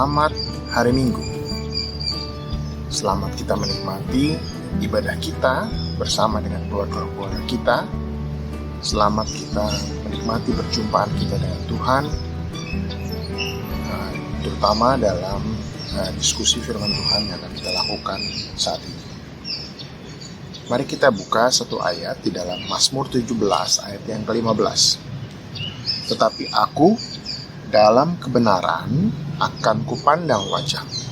Selamat hari Minggu. Selamat kita menikmati ibadah kita bersama dengan keluarga-keluarga kita. Selamat kita menikmati perjumpaan kita dengan Tuhan, terutama dalam diskusi firman Tuhan yang akan kita lakukan saat ini. Mari kita buka satu ayat di dalam Mazmur 17 ayat yang ke-15. Tetapi aku dalam kebenaran akan kupandang wajah-Mu,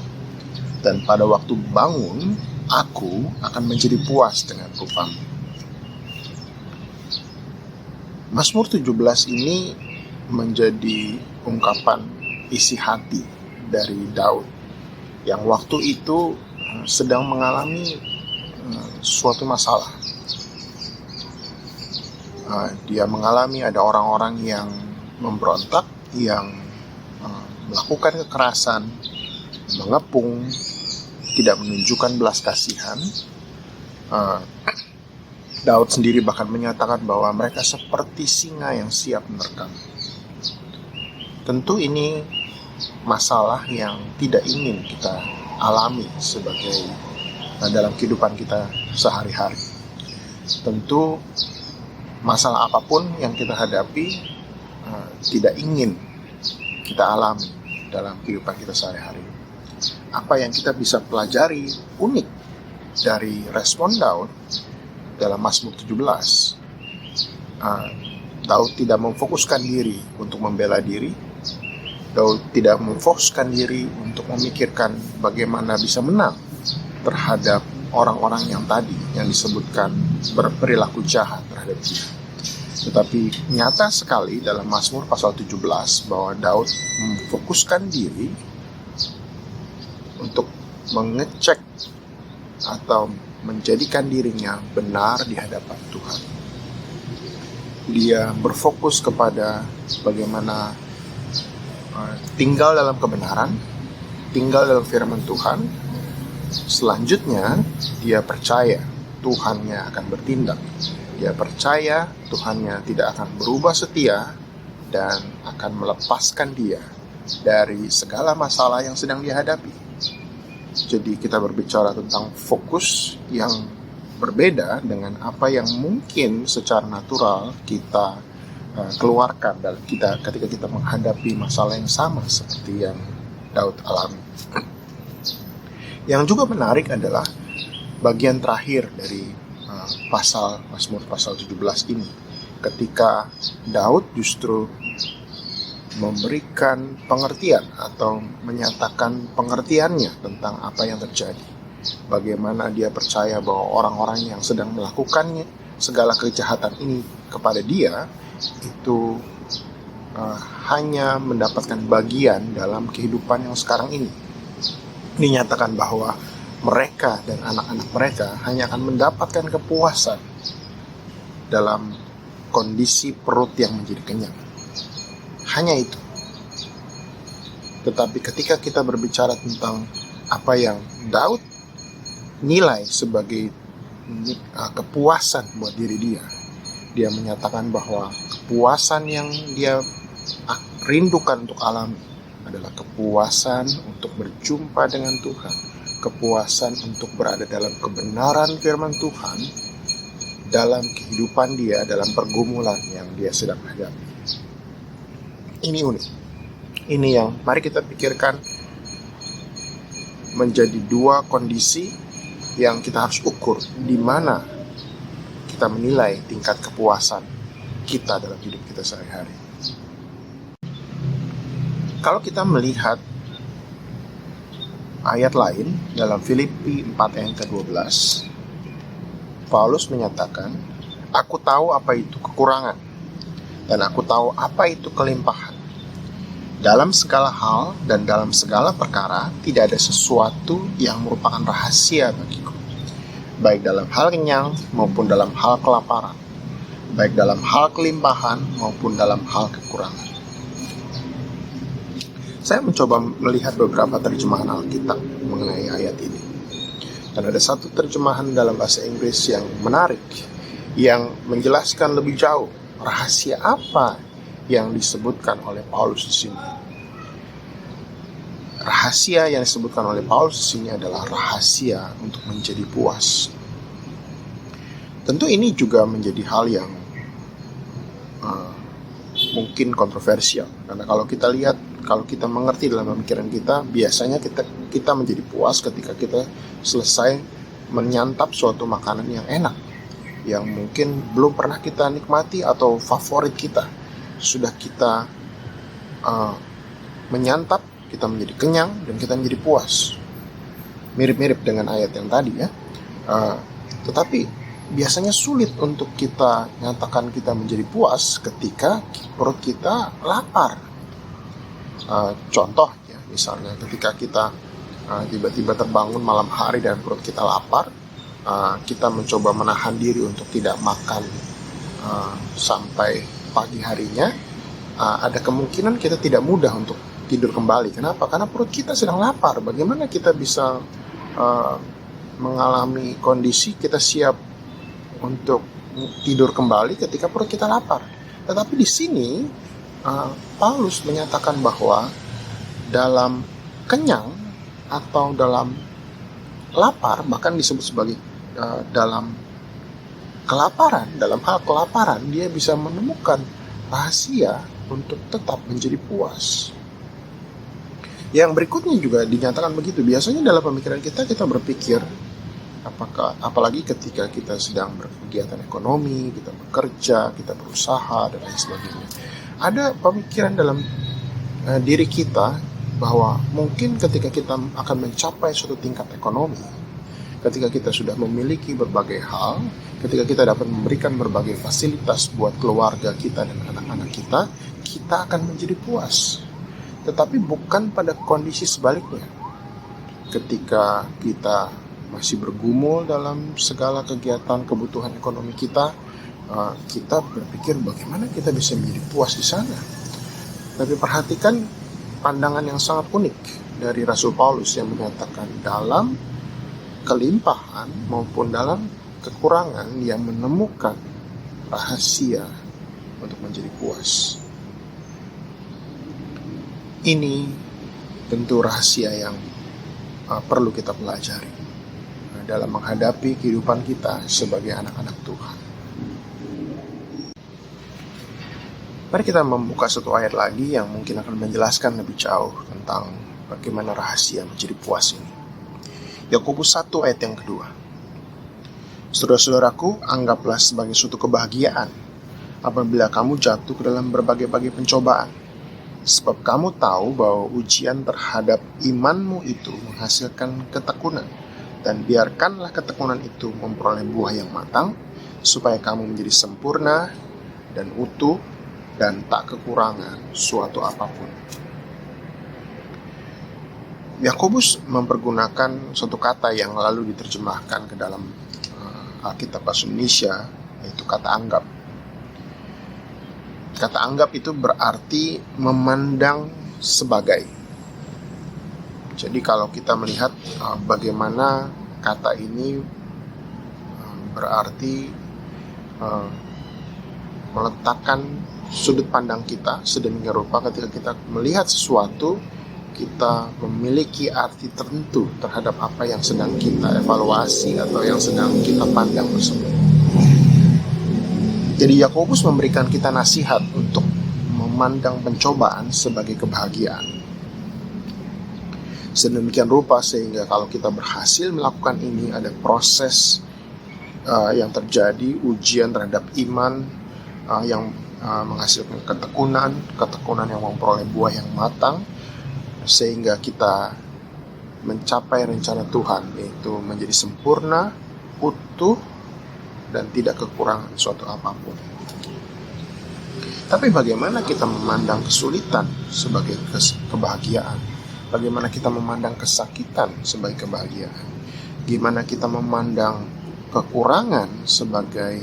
dan pada waktu bangun aku akan menjadi puas dengan rupa-Mu. Mazmur 17 ini menjadi ungkapan isi hati dari Daud yang waktu itu sedang mengalami suatu masalah. Dia mengalami ada orang-orang yang memberontak, yang melakukan kekerasan, mengepung, tidak menunjukkan belas kasihan. Daud sendiri bahkan menyatakan bahwa mereka seperti singa yang siap menerkam. Tentu ini masalah yang tidak ingin kita alami sebagai dalam kehidupan kita sehari-hari. Tentu masalah apapun yang kita hadapi tidak ingin kita alami dalam kehidupan kita sehari-hari. Apa yang kita bisa pelajari unik dari respon Daud dalam Mazmur 17, Daud tidak memfokuskan diri untuk membela diri. Daud tidak memfokuskan diri untuk memikirkan bagaimana bisa menang terhadap orang-orang yang tadi yang disebutkan berperilaku jahat terhadap dia. Tetapi nyata sekali dalam Mazmur pasal 17 bahwa Daud memfokuskan diri untuk mengecek atau menjadikan dirinya benar di hadapan Tuhan. Dia berfokus kepada bagaimana tinggal dalam kebenaran, tinggal dalam firman Tuhan. Selanjutnya dia percaya Tuhannya akan bertindak. Dia percaya Tuhannya tidak akan berubah setia dan akan melepaskan dia dari segala masalah yang sedang dihadapi. Jadi kita berbicara tentang fokus yang berbeda dengan apa yang mungkin secara natural kita keluarkan dalam ketika kita menghadapi masalah yang sama seperti yang Daud alami. Yang juga menarik adalah bagian terakhir dari Mazmur pasal 17 ini, ketika Daud justru memberikan pengertian atau menyatakan pengertiannya tentang apa yang terjadi. Bagaimana dia percaya bahwa orang-orang yang sedang melakukannya segala kejahatan ini kepada dia itu hanya mendapatkan bagian dalam kehidupan yang sekarang ini. Dinyatakan bahwa mereka dan anak-anak mereka hanya akan mendapatkan kepuasan dalam kondisi perut yang menjadi kenyang. Hanya itu. Tetapi ketika kita berbicara tentang apa yang Daud nilai sebagai kepuasan buat diri dia, dia menyatakan bahwa kepuasan yang dia rindukan untuk alami adalah kepuasan untuk berjumpa dengan Tuhan, kepuasan untuk berada dalam kebenaran firman Tuhan dalam kehidupan dia, dalam pergumulan yang dia sedang hadapi. Ini unik. Ini yang mari kita pikirkan menjadi dua kondisi yang kita harus ukur di mana kita menilai tingkat kepuasan kita dalam hidup kita sehari-hari. Kalau kita melihat ayat lain dalam Filipi 4 ayat ke-12, Paulus menyatakan, aku tahu apa itu kekurangan, dan aku tahu apa itu kelimpahan. Dalam segala hal dan dalam segala perkara, tidak ada sesuatu yang merupakan rahasia bagiku, baik dalam hal kenyang maupun dalam hal kelaparan, baik dalam hal kelimpahan maupun dalam hal kekurangan. Saya mencoba melihat beberapa terjemahan Alkitab mengenai ayat ini. Dan ada satu terjemahan dalam bahasa Inggris yang menarik, yang menjelaskan lebih jauh rahasia apa yang disebutkan oleh Paulus di sini. rahasia yang disebutkan oleh Paulus di sini adalah rahasia untuk menjadi puas. Tentu ini juga menjadi hal yang mungkin kontroversial, karena kalau kita lihat, kalau kita mengerti dalam pemikiran kita, biasanya kita menjadi puas ketika kita selesai menyantap suatu makanan yang enak, yang mungkin belum pernah kita nikmati atau favorit kita. Sudah kita menyantap, kita menjadi kenyang dan kita menjadi puas. Mirip-mirip dengan ayat yang tadi ya. Tetapi biasanya sulit untuk kita nyatakan kita menjadi puas ketika perut kita lapar. Contoh ya, misalnya ketika kita tiba-tiba terbangun malam hari dan perut kita lapar, kita mencoba menahan diri untuk tidak makan sampai pagi harinya, ada kemungkinan kita tidak mudah untuk tidur kembali. Kenapa? Karena perut kita sedang lapar. Bagaimana kita bisa mengalami kondisi kita siap untuk tidur kembali ketika perut kita lapar? Tetapi di sini Paulus menyatakan bahwa dalam kenyang atau dalam lapar, bahkan disebut sebagai dalam kelaparan, dalam hal kelaparan, dia bisa menemukan rahasia untuk tetap menjadi puas. Yang berikutnya juga dinyatakan begitu. Biasanya dalam pemikiran kita berpikir, apalagi ketika kita sedang berkegiatan ekonomi, kita bekerja, kita berusaha dan lain sebagainya, ada pemikiran dalam diri kita bahwa mungkin ketika kita akan mencapai suatu tingkat ekonomi, ketika kita sudah memiliki berbagai hal, ketika kita dapat memberikan berbagai fasilitas buat keluarga kita dan anak-anak kita, kita akan menjadi puas. Tetapi bukan pada kondisi sebaliknya. Ketika kita masih bergumul dalam segala kegiatan kebutuhan ekonomi kita, kita berpikir bagaimana kita bisa menjadi puas di sana. Tapi perhatikan pandangan yang sangat unik dari Rasul Paulus yang menyatakan dalam kelimpahan maupun dalam kekurangan dia menemukan rahasia untuk menjadi puas. Ini tentu rahasia yang perlu kita pelajari dalam menghadapi kehidupan kita sebagai anak-anak Tuhan. Mari kita membuka satu ayat lagi yang mungkin akan menjelaskan lebih jauh tentang bagaimana rahasia menjadi puas ini. Yakobus 1 ayat yang kedua. Saudara-saudaraku, anggaplah sebagai suatu kebahagiaan apabila kamu jatuh ke dalam berbagai-bagai pencobaan. Sebab kamu tahu bahwa ujian terhadap imanmu itu menghasilkan ketekunan. Dan biarkanlah ketekunan itu memperoleh buah yang matang, supaya kamu menjadi sempurna dan utuh dan tak kekurangan suatu apapun. Yakobus mempergunakan suatu kata yang lalu diterjemahkan ke dalam Alkitab Bahasa Indonesia, yaitu kata anggap. Kata anggap itu berarti memandang sebagai. Jadi kalau kita melihat bagaimana kata ini berarti meletakkan sudut pandang kita sedemikian rupa, ketika kita melihat sesuatu, kita memiliki arti tertentu terhadap apa yang sedang kita evaluasi atau yang sedang kita pandang tersebut. Jadi Yakobus memberikan kita nasihat untuk memandang pencobaan sebagai kebahagiaan. Sedemikian rupa sehingga kalau kita berhasil melakukan ini, ada proses yang terjadi, ujian terhadap iman yang menghasilkan ketekunan yang memperoleh buah yang matang, sehingga kita mencapai rencana Tuhan, yaitu menjadi sempurna, utuh, dan tidak kekurangan suatu apapun. Tapi bagaimana kita memandang kesulitan sebagai kebahagiaan? Bagaimana kita memandang kesakitan sebagai kebahagiaan? Gimana kita memandang kekurangan sebagai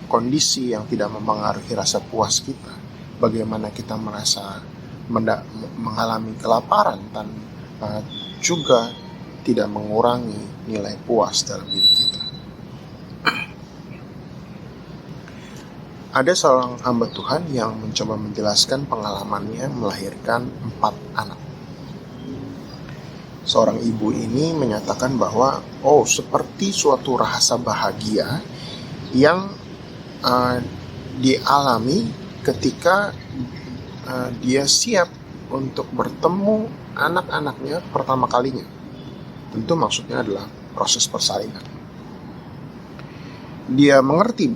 kondisi yang tidak mempengaruhi rasa puas kita? Bagaimana kita merasa mengalami kelaparan dan juga tidak mengurangi nilai puas dalam diri kita? Ada seorang hamba Tuhan yang mencoba menjelaskan pengalamannya melahirkan 4 anak. Seorang ibu ini menyatakan bahwa seperti suatu rasa bahagia yang dialami ketika dia siap untuk bertemu anak-anaknya pertama kalinya. Tentu maksudnya adalah proses persalinan. Dia mengerti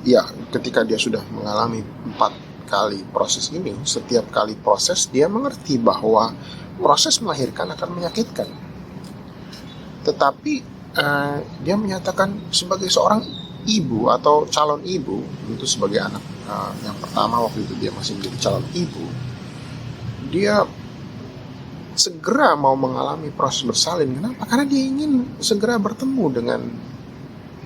ketika dia sudah mengalami 4 kali proses ini, setiap kali proses dia mengerti bahwa proses melahirkan akan menyakitkan. Tetapi dia menyatakan sebagai seorang ibu atau calon ibu, itu sebagai anak yang pertama waktu itu dia masih menjadi calon ibu, dia segera mau mengalami proses bersalin. Kenapa? Karena dia ingin segera bertemu dengan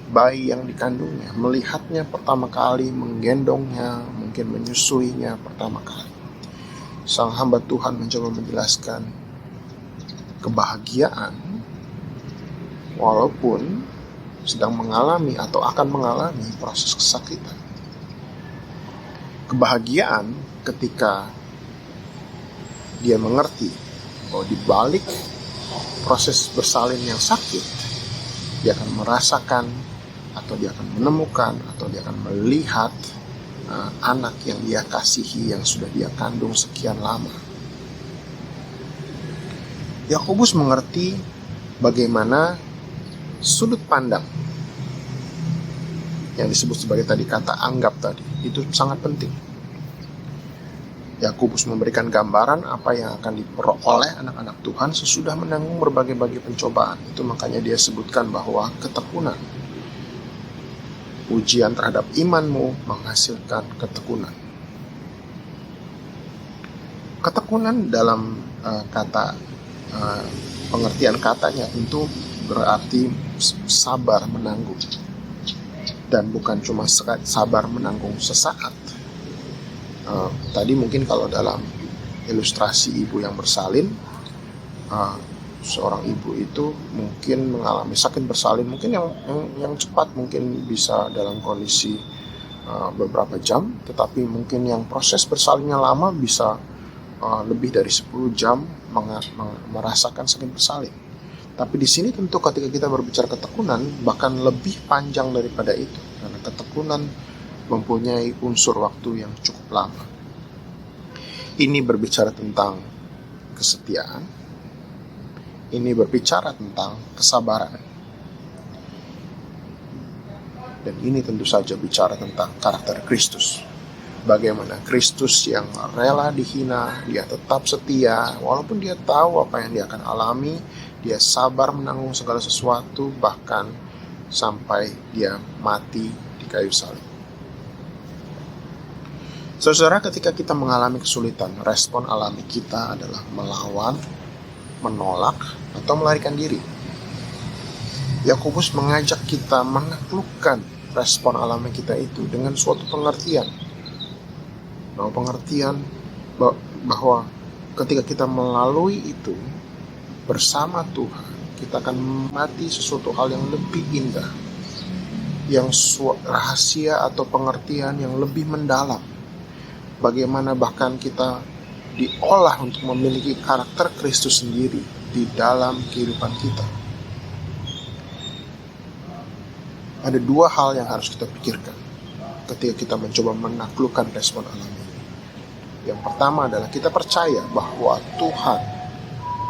bayi yang dikandungnya, melihatnya pertama kali, menggendongnya, mungkin menyusuinya pertama kali. Sang hamba Tuhan mencoba menjelaskan kebahagiaan walaupun sedang mengalami atau akan mengalami proses kesakitan. Kebahagiaan ketika dia mengerti bahwa di balik proses bersalin yang sakit, dia akan merasakan atau dia akan menemukan atau dia akan melihat anak yang dia kasihi, yang sudah dia kandung sekian lama. Yakobus mengerti bagaimana sudut pandang yang disebut sebagai tadi kata anggap tadi itu sangat penting. Yakobus memberikan gambaran apa yang akan diperoleh anak-anak Tuhan sesudah menanggung berbagai-bagai pencobaan. Itu makanya dia sebutkan bahwa ketekunan, ujian terhadap imanmu menghasilkan ketekunan. Ketekunan dalam pengertian katanya tentu berarti sabar menanggung, dan bukan cuma sabar menanggung sesaat. Tadi mungkin kalau dalam ilustrasi ibu yang bersalin, seorang ibu itu mungkin mengalami sakit bersalin, mungkin yang cepat mungkin bisa dalam kondisi beberapa jam, tetapi mungkin yang proses bersalinnya lama bisa lebih dari 10 jam merasakan sakit bersalin. Tapi di sini tentu ketika kita berbicara ketekunan bahkan lebih panjang daripada itu, karena ketekunan mempunyai unsur waktu yang cukup lama. Ini berbicara tentang kesetiaan, ini berbicara tentang kesabaran, dan ini tentu saja bicara tentang karakter Kristus. Bagaimana Kristus yang rela dihina, dia tetap setia, walaupun dia tahu apa yang dia akan alami, dia sabar menanggung segala sesuatu, bahkan sampai dia mati di kayu salib. Saudara, ketika kita mengalami kesulitan, respon alami kita adalah melawan, menolak, atau melarikan diri. Yakobus mengajak kita menaklukkan respon alami kita itu dengan suatu pengertian. Bahwa ketika kita melalui itu bersama Tuhan, kita akan mati sesuatu hal yang lebih indah, yang rahasia atau pengertian yang lebih mendalam. Bagaimana bahkan kita diolah untuk memiliki karakter Kristus sendiri di dalam kehidupan kita. Ada 2 hal yang harus kita pikirkan ketika kita mencoba menaklukkan respon alami. Yang pertama adalah kita percaya bahwa Tuhan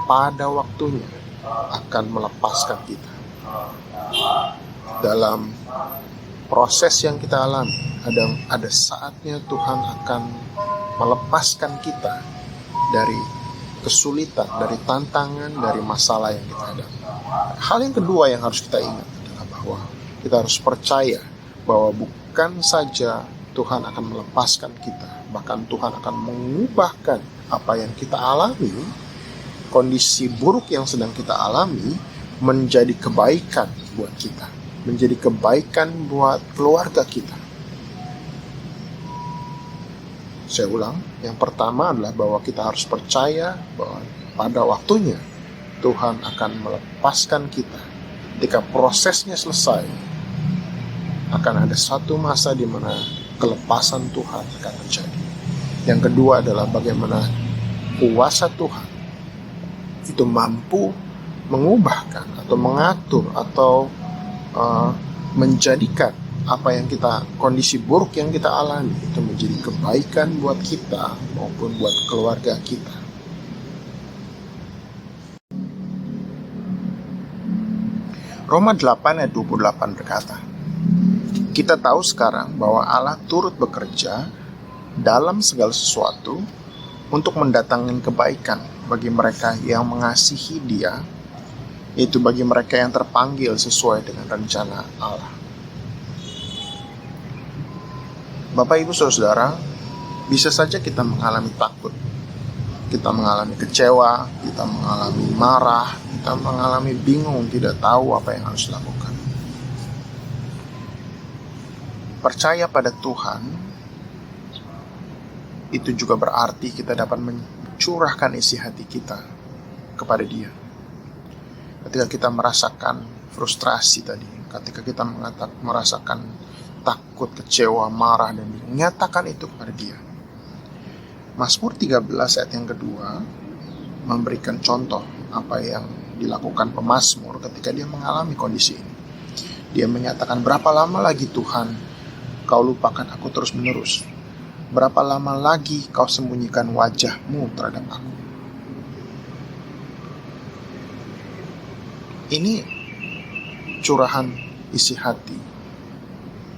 pada waktunya akan melepaskan kita. Dalam proses yang kita alami, ada saatnya Tuhan akan melepaskan kita dari kesulitan, dari tantangan, dari masalah yang kita hadapi. Hal yang kedua yang harus kita ingat adalah bahwa kita harus percaya bahwa bukan saja Tuhan akan melepaskan kita, bahkan Tuhan akan mengubahkan apa yang kita alami, kondisi buruk yang sedang kita alami, menjadi kebaikan buat kita, menjadi kebaikan buat keluarga kita. Saya ulang, yang pertama adalah bahwa kita harus percaya bahwa pada waktunya Tuhan akan melepaskan kita. Ketika prosesnya selesai, akan ada satu masa di mana kelepasan Tuhan akan terjadi. Yang kedua adalah bagaimana kuasa Tuhan itu mampu mengubahkan atau mengatur atau menjadikan apa yang kondisi buruk yang kita alami itu menjadi kebaikan buat kita maupun buat keluarga kita. Roma 8 ayat 28 berkata, kita tahu sekarang bahwa Allah turut bekerja dalam segala sesuatu untuk mendatangkan kebaikan bagi mereka yang mengasihi Dia, yaitu bagi mereka yang terpanggil sesuai dengan rencana Allah. Bapak, Ibu, Saudara, bisa saja kita mengalami takut, kita mengalami kecewa, kita mengalami marah, kita mengalami bingung, tidak tahu apa yang harus dilakukan. Percaya pada Tuhan, itu juga berarti kita dapat mencurahkan isi hati kita kepada Dia. Ketika kita merasakan frustrasi tadi, ketika kita merasakan takut, kecewa, marah, dan bingung, nyatakan itu kepada Dia. Mazmur 13 ayat yang kedua memberikan contoh apa yang dilakukan pemazmur ketika dia mengalami kondisi ini. Dia menyatakan, berapa lama lagi Tuhan Kau lupakan aku terus menerus? Berapa lama lagi Kau sembunyikan wajah-Mu terhadap aku? Ini curahan isi hati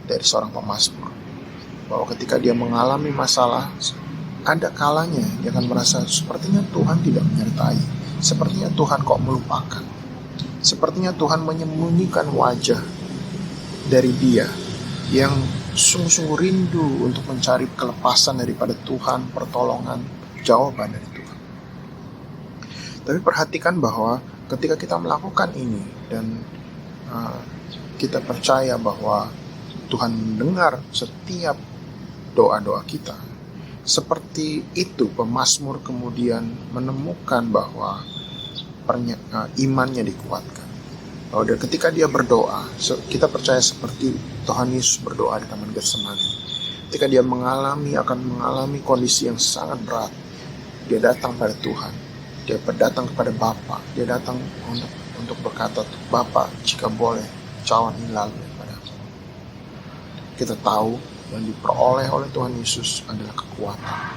dari seorang pemazmur, bahwa ketika dia mengalami masalah, ada kalanya dia akan merasa sepertinya Tuhan tidak menyertai, sepertinya Tuhan kok melupakan, sepertinya Tuhan menyembunyikan wajah dari dia yang sungguh-sungguh rindu untuk mencari kelepasan daripada Tuhan, pertolongan, jawaban dari Tuhan. Tapi perhatikan bahwa ketika kita melakukan ini dan kita percaya bahwa Tuhan mendengar setiap doa-doa kita, seperti itu pemazmur kemudian menemukan bahwa imannya dikuatkan. Bahwa ketika dia berdoa, kita percaya seperti Tuhan Yesus berdoa di Taman Getsemani. Ketika dia akan mengalami kondisi yang sangat berat, dia datang pada Tuhan, dia datang kepada Bapa, dia datang untuk berkata, Bapa, jika boleh, cawan ini lalu daripada aku. Kita tahu yang diperoleh oleh Tuhan Yesus adalah kekuatan.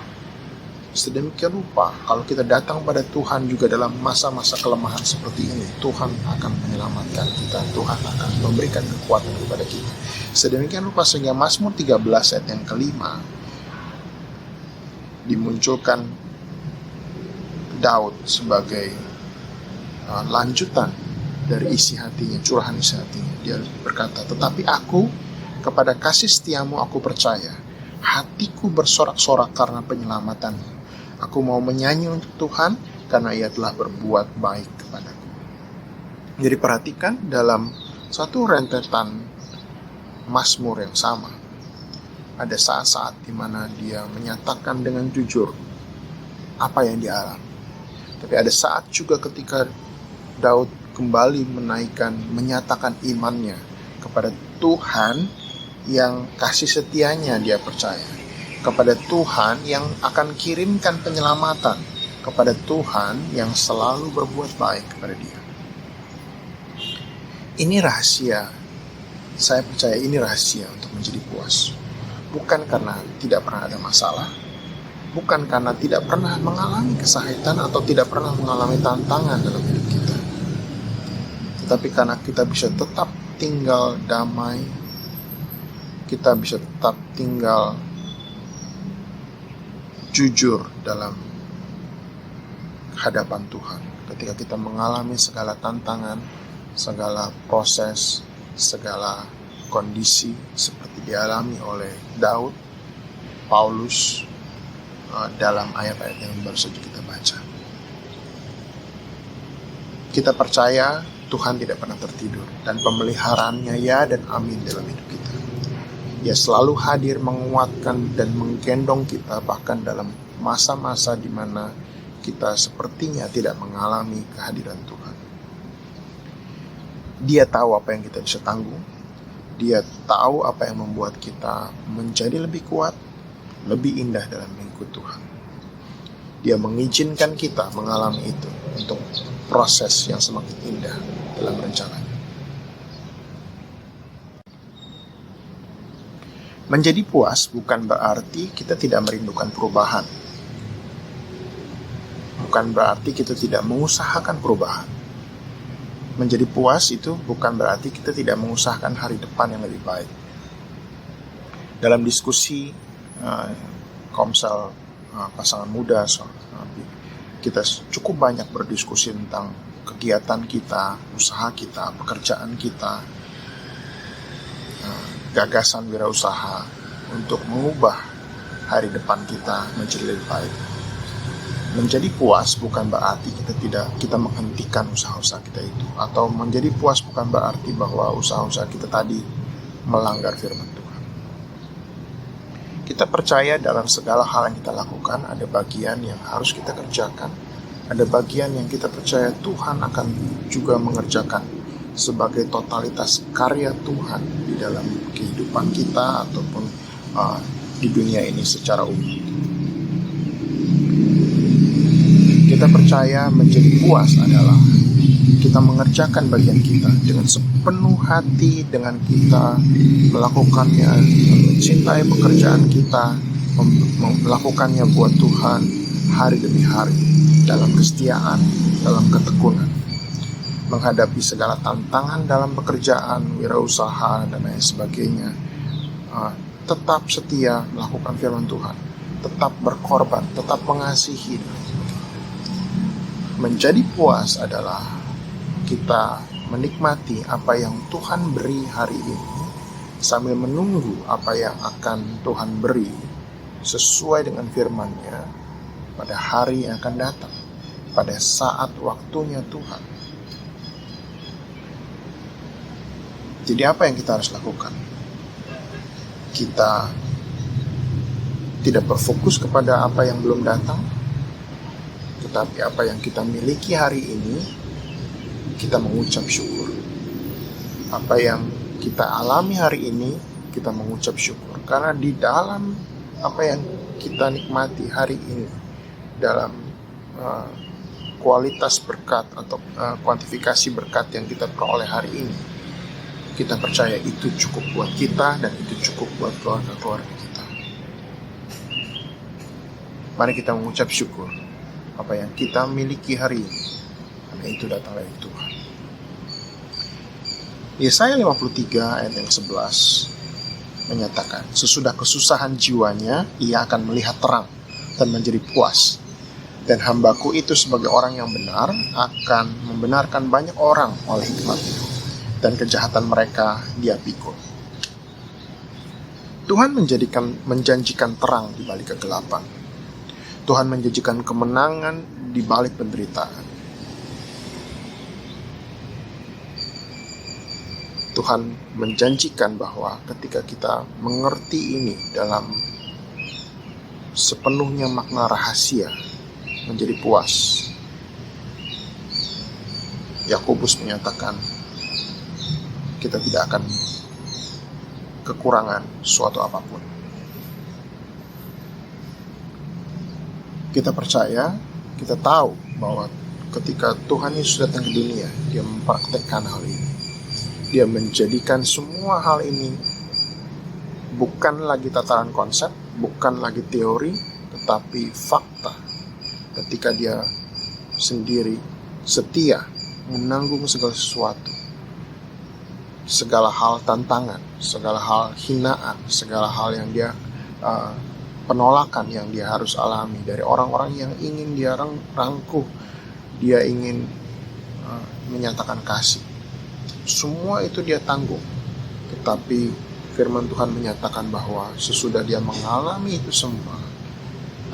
Sedemikian rupa, kalau kita datang pada Tuhan juga dalam masa-masa kelemahan seperti ini, Tuhan akan menyelamatkan kita, Tuhan akan memberikan kekuatan kepada kita. Sedemikian rupa sehingga Mazmur 13 ayat yang kelima dimunculkan Daud sebagai lanjutan dari isi hatinya, curahan isi hatinya. Dia berkata, tetapi aku kepada kasih setiamu aku percaya, hatiku bersorak-sorak karena penyelamatanmu. Aku mau menyanyi untuk Tuhan karena Ia telah berbuat baik kepadaku. Jadi perhatikan dalam satu rentetan Mazmur yang sama, ada saat-saat di mana dia menyatakan dengan jujur apa yang dia alami. Tapi ada saat juga ketika Daud kembali menyatakan imannya kepada Tuhan yang kasih setianya dia percaya, kepada Tuhan yang akan kirimkan penyelamatan, kepada Tuhan yang selalu berbuat baik kepada dia. Ini rahasia, saya percaya ini rahasia untuk menjadi puas. Bukan karena tidak pernah ada masalah, bukan karena tidak pernah mengalami kesakitan atau tidak pernah mengalami tantangan dalam hidup kita, tetapi karena kita bisa tetap tinggal damai, kita bisa tetap tinggal jujur dalam hadapan Tuhan. Ketika kita mengalami segala tantangan, segala proses, segala kondisi seperti dialami oleh Daud, Paulus dalam ayat-ayat yang baru saja kita baca. Kita percaya Tuhan tidak pernah tertidur dan pemeliharaannya ya dan amin dalam hidup kita. Dia selalu hadir menguatkan dan menggendong kita bahkan dalam masa-masa di mana kita sepertinya tidak mengalami kehadiran Tuhan. Dia tahu apa yang kita bisa tanggung. Dia tahu apa yang membuat kita menjadi lebih kuat, lebih indah dalam mengikut Tuhan. Dia mengizinkan kita mengalami itu untuk proses yang semakin indah dalam rencananya. Menjadi puas bukan berarti kita tidak merindukan perubahan. Bukan berarti kita tidak mengusahakan perubahan. Menjadi puas itu bukan berarti kita tidak mengusahakan hari depan yang lebih baik. Dalam diskusi Komsel pasangan muda, kita cukup banyak berdiskusi tentang kegiatan kita, usaha kita, pekerjaan kita, gagasan wirausaha untuk mengubah hari depan kita menjadi lebih baik. Menjadi puas bukan berarti kita menghentikan usaha-usaha kita itu, atau menjadi puas bukan berarti bahwa usaha-usaha kita tadi melanggar firman Tuhan. Kita percaya dalam segala hal yang kita lakukan ada bagian yang harus kita kerjakan, ada bagian yang kita percaya Tuhan akan juga mengerjakan sebagai totalitas karya Tuhan di dalam kehidupan kita ataupun di dunia ini secara umum. Kita percaya menjadi puas adalah kita mengerjakan bagian kita dengan sepenuh hati, dengan kita melakukannya, mencintai pekerjaan kita, melakukannya buat Tuhan hari demi hari, dalam kesetiaan, dalam ketekunan, menghadapi segala tantangan dalam pekerjaan, wirausaha, dan lain sebagainya, tetap setia melakukan firman Tuhan, tetap berkorban, tetap mengasihi. Menjadi puas adalah kita menikmati apa yang Tuhan beri hari ini sambil menunggu apa yang akan Tuhan beri sesuai dengan firman-Nya pada hari yang akan datang, pada saat waktunya Tuhan. Jadi apa yang kita harus lakukan? Kita tidak berfokus kepada apa yang belum datang, tetapi apa yang kita miliki hari ini, kita mengucap syukur. Apa yang kita alami hari ini, kita mengucap syukur. Karena di dalam apa yang kita nikmati hari ini, dalam kualitas berkat atau kuantifikasi berkat yang kita peroleh hari ini, kita percaya itu cukup buat kita dan itu cukup buat keluarga-keluarga kita. Mari kita mengucap syukur apa yang kita miliki hari ini, karena itu datang dari Tuhan. Yesaya 53 ayat yang 11 menyatakan, sesudah kesusahan jiwanya, ia akan melihat terang dan menjadi puas. Dan hambaku itu sebagai orang yang benar akan membenarkan banyak orang oleh hikmat-Nya, dan kejahatan mereka Dia pikul. Tuhan menjanjikan terang di balik kegelapan. Tuhan menjanjikan kemenangan di balik penderitaan. Tuhan menjanjikan bahwa ketika kita mengerti ini dalam sepenuhnya makna rahasia, menjadi puas. Yakobus menyatakan kita tidak akan kekurangan suatu apapun. Kita percaya, kita tahu bahwa ketika Tuhan Yesus datang ke dunia, Dia mempraktekkan hal ini. Dia menjadikan semua hal ini bukan lagi tataran konsep, bukan lagi teori, tetapi fakta. Ketika Dia sendiri setia menanggung segala sesuatu, segala hal tantangan, segala hal hinaan, segala hal yang Dia penolakan yang Dia harus alami dari orang-orang yang ingin Dia rangkuh, Dia ingin menyatakan kasih. Semua itu Dia tanggung. Tetapi firman Tuhan menyatakan bahwa sesudah Dia mengalami itu semua,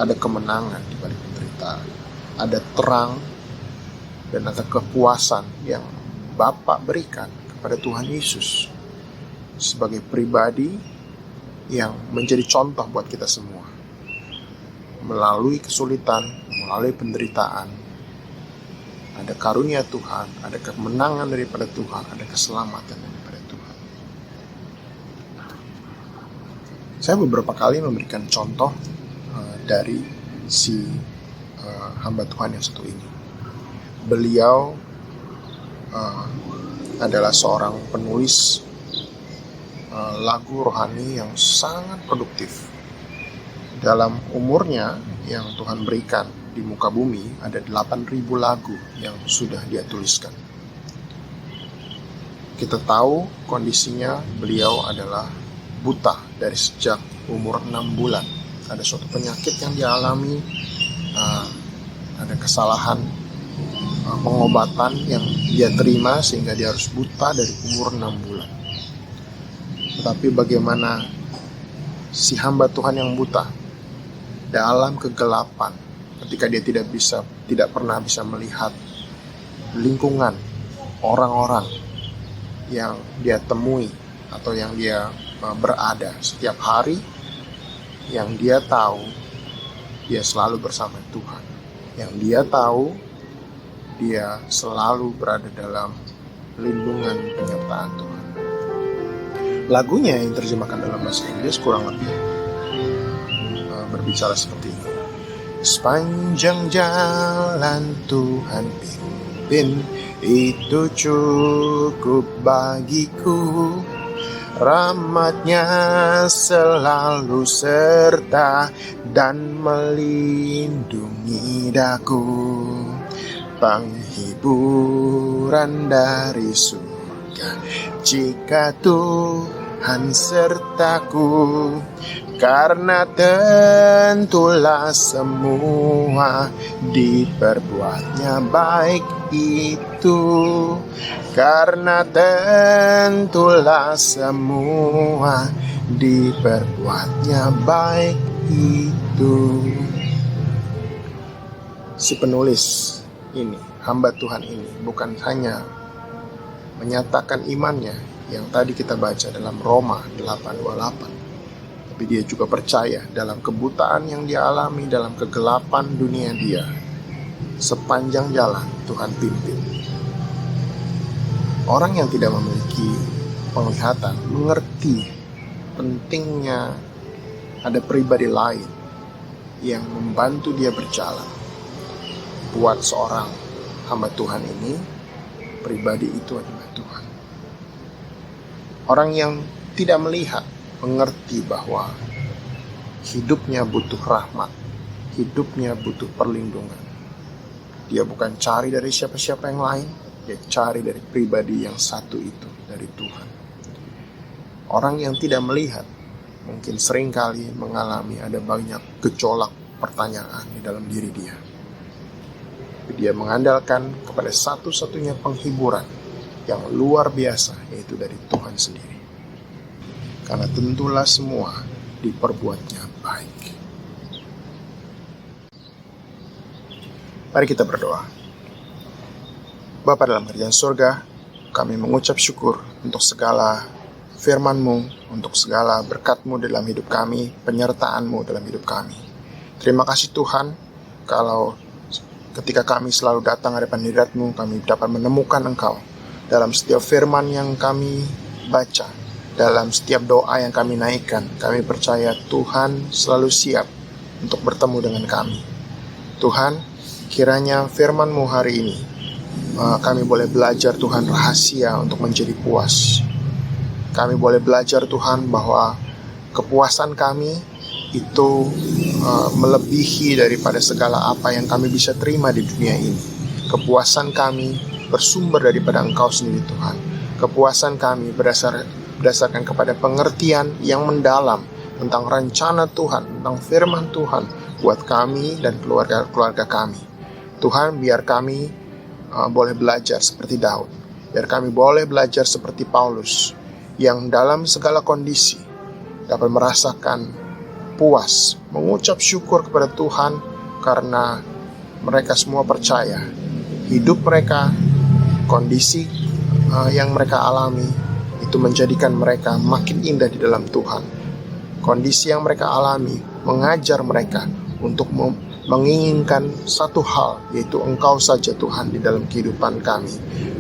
ada kemenangan di balik penderitaan, ada terang dan ada kepuasan yang Bapa berikan kepada Tuhan Yesus sebagai pribadi yang menjadi contoh buat kita semua. Melalui kesulitan, melalui penderitaan, ada karunia Tuhan, ada kemenangan daripada Tuhan, ada keselamatan daripada Tuhan. Saya beberapa kali memberikan contoh dari si hamba Tuhan yang satu ini. Beliau adalah seorang penulis lagu rohani yang sangat produktif. Dalam umurnya yang Tuhan berikan di muka bumi, ada 8.000 lagu yang sudah dia tuliskan. Kita tahu kondisinya, beliau adalah buta dari sejak umur 6 bulan. Ada suatu penyakit yang dia alami, ada kesalahan pengobatan yang dia terima sehingga dia harus buta dari umur 6 bulan. Tetapi bagaimana si hamba Tuhan yang buta dalam kegelapan, ketika dia tidak pernah bisa melihat lingkungan orang-orang yang dia temui atau yang dia berada setiap hari, yang dia tahu dia selalu bersama Tuhan, yang dia tahu dia selalu berada dalam lindungan penyertaan Tuhan. Lagunya yang terjemahkan dalam bahasa Inggris kurang lebih berbicara seperti ini. Sepanjang jalan Tuhan pimpin, itu cukup bagiku. Rahmat-Nya selalu serta dan melindungi daku. Penghiburan dari surga jika Tuhan sertaku. Karena tentulah semua diperbuatnya baik itu. Karena tentulah semua diperbuatnya baik itu. Si penulis ini, hamba Tuhan ini, bukan hanya menyatakan imannya yang tadi kita baca dalam Roma 8:28, tapi dia juga percaya dalam kebutaan yang dia alami, dalam kegelapan dunia dia, sepanjang jalan Tuhan pimpin. Orang yang tidak memiliki penglihatan mengerti pentingnya ada pribadi lain yang membantu dia berjalan. Buat seorang hamba Tuhan ini, pribadi itu adalah Tuhan. Orang yang tidak melihat mengerti bahwa hidupnya butuh rahmat, hidupnya butuh perlindungan. Dia bukan cari dari siapa-siapa yang lain, dia cari dari pribadi yang satu itu, dari Tuhan. Orang yang tidak melihat mungkin seringkali mengalami ada banyak gejolak pertanyaan di dalam diri dia. Dia mengandalkan kepada satu-satunya penghiburan yang luar biasa, yaitu dari Tuhan sendiri. Karena tentulah semua diperbuatnya baik. Mari kita berdoa. Bapa dalam kerajaan surga, kami mengucap syukur untuk segala firman-Mu, untuk segala berkat-Mu dalam hidup kami, penyertaan-Mu dalam hidup kami. Terima kasih Tuhan, kalau ketika kami selalu datang hadapan hadirat-Mu, kami dapat menemukan Engkau dalam setiap firman yang kami baca, dalam setiap doa yang kami naikkan. Kami percaya Tuhan selalu siap untuk bertemu dengan kami. Tuhan, kiranya firman-Mu hari ini, kami boleh belajar Tuhan rahasia untuk menjadi puas. Kami boleh belajar Tuhan bahwa kepuasan kami itu melebihi daripada segala apa yang kami bisa terima di dunia ini. Kepuasan kami bersumber daripada Engkau sendiri Tuhan. Kepuasan kami berdasarkan kepada pengertian yang mendalam tentang rencana Tuhan, tentang firman Tuhan buat kami dan keluarga kami. Tuhan, biar kami boleh belajar seperti Daud, biar kami boleh belajar seperti Paulus, yang dalam segala kondisi dapat merasakan puas, mengucap syukur kepada Tuhan karena mereka semua percaya hidup mereka, kondisi yang mereka alami itu menjadikan mereka makin indah di dalam Tuhan. Kondisi yang mereka alami mengajar mereka untuk menginginkan satu hal, yaitu Engkau saja Tuhan di dalam kehidupan kami.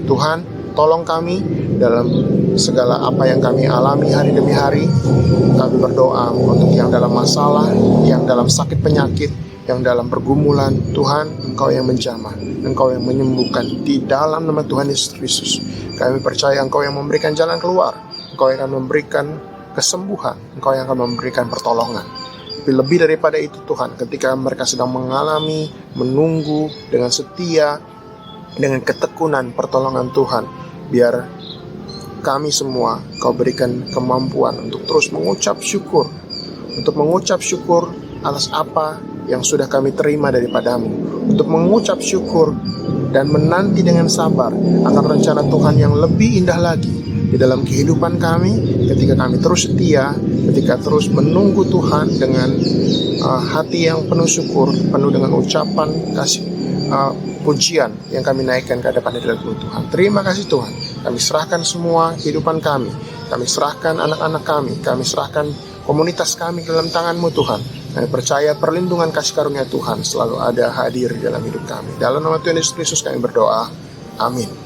Tuhan, tolong kami dalam segala apa yang kami alami hari demi hari. Kami berdoa untuk yang dalam masalah, yang dalam sakit penyakit, yang dalam pergumulan. Tuhan, Engkau yang menjamah, Engkau yang menyembuhkan. Di dalam nama Tuhan Yesus Kristus, kami percaya Engkau yang memberikan jalan keluar, Engkau yang akan memberikan kesembuhan, Engkau yang akan memberikan pertolongan. Tapi lebih daripada itu Tuhan, ketika mereka sedang mengalami, menunggu dengan setia, dengan ketekunan pertolongan Tuhan, biar kami semua Kau berikan kemampuan untuk terus mengucap syukur, atas apa yang sudah kami terima daripadamu, untuk mengucap syukur dan menanti dengan sabar akan rencana Tuhan yang lebih indah lagi di dalam kehidupan kami, ketika kami terus setia, ketika terus menunggu Tuhan dengan hati yang penuh syukur, penuh dengan ucapan kasih, pujian yang kami naikkan ke hadapan Tuhan. Terima kasih Tuhan. Kami serahkan semua kehidupan kami serahkan anak-anak kami serahkan komunitas kami ke dalam tangan-Mu Tuhan. Kami percaya perlindungan kasih karunia Tuhan selalu ada hadir dalam hidup kami. Dalam nama Tuhan Yesus Kristus kami berdoa. Amin.